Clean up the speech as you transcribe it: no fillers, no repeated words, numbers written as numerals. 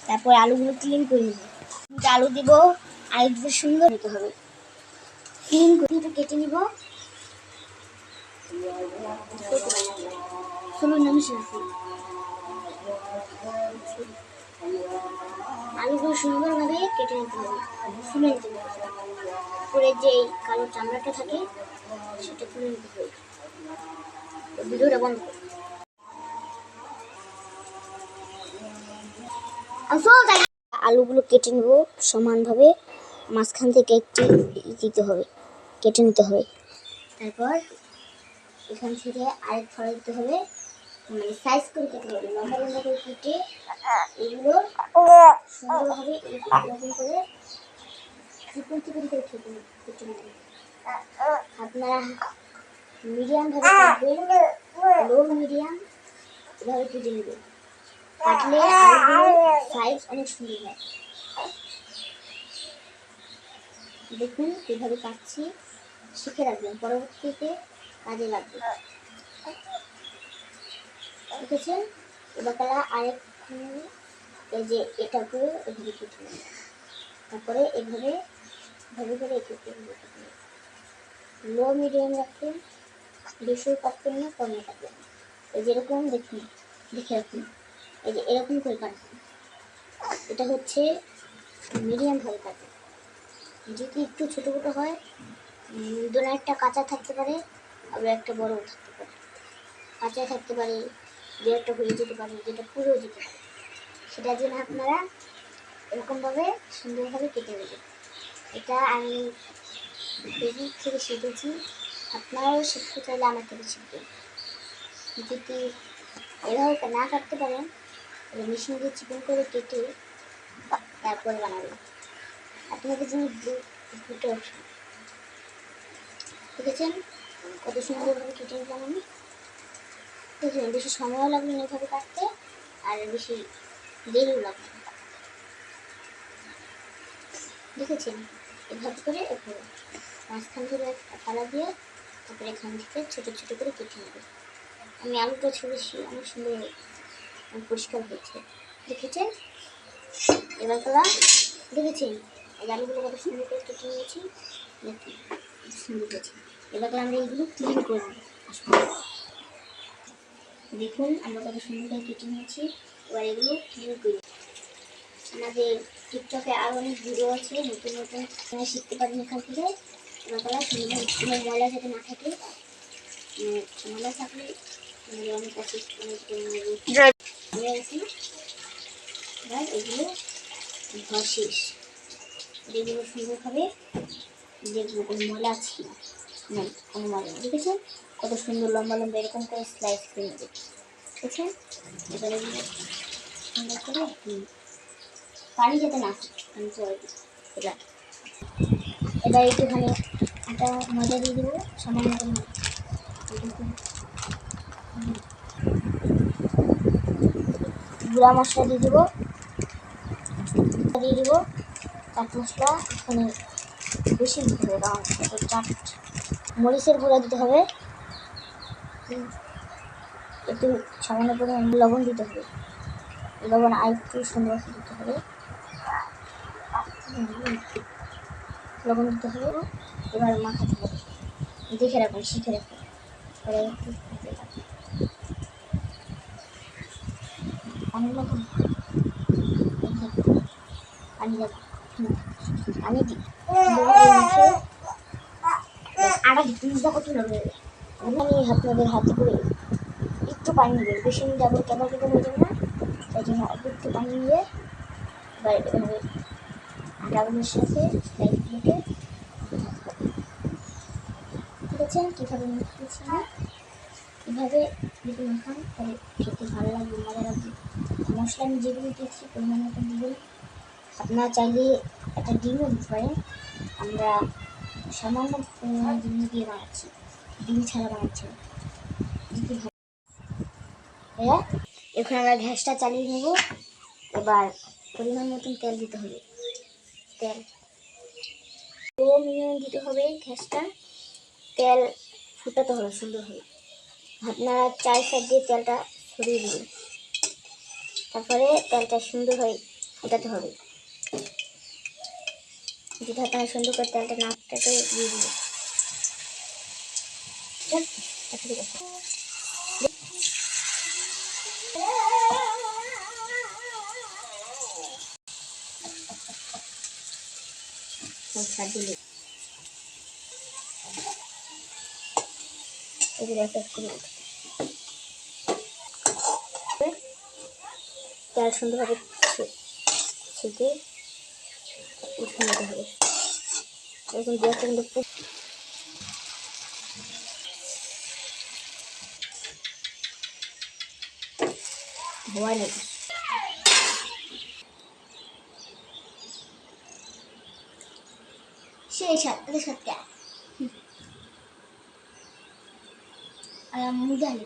তারপর আলুগুলো ক্লিন করে নেব। আলু দিব, আলুগুলো সুন্দর হতে হবে। ক্লিন করে একটু কেটে নিব। আলুগুলো সুন্দরভাবে কেটে নিতে হবে, ফুলে নিতে হবে। করে যে কালো চামড়াটা থাকে সেটা তুলে নিতে হবে। ভিডিওটা বন্ধ করো। আলুগুলো কেটে নেব সমানভাবে, মাঝখান থেকে একটি দিতে হবে, কেটে নিতে হবে। তারপর এখান থেকে আরেক ফড়া দিতে হবে, মানে সাইজ করে কেটে হবে, লম্বা লম্বা করে কেটে এগুলো সুন্দরভাবে এরকম করে চিকন চিকন করে কেটে নেবে। আপনারা মিডিয়াম ভাবে কাটবেন, লো মিডিয়াম এভাবে কেটে নেবেন। কাটলে আলুগুলোর সাইজ অনেক সুন্দর হয়। দেখুন কিভাবে কাটছি, শিখে রাখবেন, পরবর্তীতে কাজে লাগবে। দেখেছেন? এবার তারা আরেকখানে এই যে এটা করে এভাবে কেটে নেবেন। তারপরে এভাবে ভাবে করে কেটে নেবেন। লো মিডিয়াম রাখবেন, বেশি কাটবেন না, কমে কাটবেন না। এই যেরকম দেখুন, দেখে রাখুন, এই যে এরকম করে কাটবেন। এটা হচ্ছে মিডিয়াম ভাবে কাটবেন। যদি একটু ছোটো ছোটো হয়, দুটো একটা কাঁচা থাকতে পারে, আবার একটা বড়ও থাকতে পারে। কাঁচা থাকতে পারে, দু একটা হয়ে যেতে পারে, যেটা পুরো যেতে পারে। সেটার জন্য আপনারা এরকমভাবে সুন্দরভাবে কেটে নেবেন। এটা আমি ফেসবুক থেকে শিখেছি, আপনারাও শিখতে চাইলে আমার থেকে শিখবেন। যদি এভাবে না কাটতে পারেন, মেশিন দিয়ে চিকন করে কেটে তারপরে বানাবেন। আপনাদের জন্য দুটো অপশন। দেখেছেন কত সুন্দরভাবে কেটে নিলাম আমি। দেখলেন বেশি সময়ও লাগবে না এভাবে কাটতে, আর বেশি দেরিও লাগবে না। দেখেছেন এভাবে করে এভাবে মাঝখান থেকে একটা ফালা দিয়ে তারপরে এখান থেকে ছোটো ছোটো করে কেটে নেবে। আমি আলুটা ছুঁড়েছি, অনেক সুন্দর পরিষ্কার হয়েছে। দেখেছেন? এবার তোলা দেখেছেন এই আলুগুলো কত সুন্দর করে কেটে নিয়েছি, দেখুন সুন্দর হয়েছে। এবার আমরা এইগুলো ক্লিন করে নেব। দেখুন আমরা কত সুন্দর করে কেটে নিয়েছি। এবার এগুলো ক্লিন করি। আমাদের টিকটকে আরও অনেক ভিডিও আছে, নতুন নতুন শিখতে পারেন এখান থেকে। এবার তারা সুন্দর ময়লা যাতে না থাকে, ময়লা থাকলে অনেক অসুস্থ এবার এগুলো ধোয়া শেষ। এগুলো সুন্দরভাবে দেখবো কোনো ময়লা আছে কিনা, নেই কোনো ময়লা। দেখেছেন কত সুন্দর লম্বা লম্বা এরকম করে স্লাইস করে নেবে। দেখেছেন? এবার এগুলো সুন্দর করে পানি যাতে না থাকে। এবার একটুখানি একটা মজা দিয়ে দেবো, সামান্য গুঁড়া মশলা দিয়ে দেবো, চাট মশলা এখানে বেশি দিতে হবে, কারণ চাট মরিচের গুঁড়া দিতে হবে, একটু সামান্য পরিমাণ লবণ দিতে হবে, লবণ আর একটু সুন্দর দিতে হবে, লবণ দিতে হবে। এবার মাখাতে হবে, দেখে রাখুন, শিখে রাখুন। পানি লবণ পানি দিই আটা দিতে কত লাগবে। আমি আপনাদের হাতে করে একটু পানি নেবেন, বেশি যাবো কেমন কেটে হয়ে যাবে না, তাই জন্য অল্প একটু পানি নিয়ে এবার এভাবে আটাগুলোর সাথে লাইটগুলোকে দেখেছেন কীভাবে মেখেছি আমি। এভাবে যদি মাখান তাহলে খেতে ভালো লাগবে, মজা লাগবে। মশলা আমি যেগুলো দিয়েছি পরিমাণ মতো দিবেন। আপনারা চাইলে একটা ডিমও দিতে পারেন, আমরা সামান্য পরিমাণে ডিম দিয়ে বানাচ্ছি, ডিম ছাড়া বানাচ্ছি। এখন আমরা গ্যাসটা চালিয়ে নেব। এবার পরিমাণ মতন তেল দিতে হবে, তেল লো মিডিয়ামে দিতে হবে গ্যাসটা। তেল ফুটাতে হবে সুন্দরভাবে, আপনারা চার সাইড দিয়ে তেলটা ছড়িয়ে দেবেন। তারপরে তেলটা সুন্দর হয়ে ফুটাতে হবে। যেটা আপনারা সুন্দর করে তেলটা নাকটাকে দিয়ে দিবে। আচ্ছা ঠিক আছে। দিলে এগুলো এক এক করে তেল সুন্দরভাবে ছেঁকে উঠে নিতে হবে। এরকম গ্যাসটা কিন্তু ধোয়া নেই। সেই সাতটা সাতটা আর মুখে হালি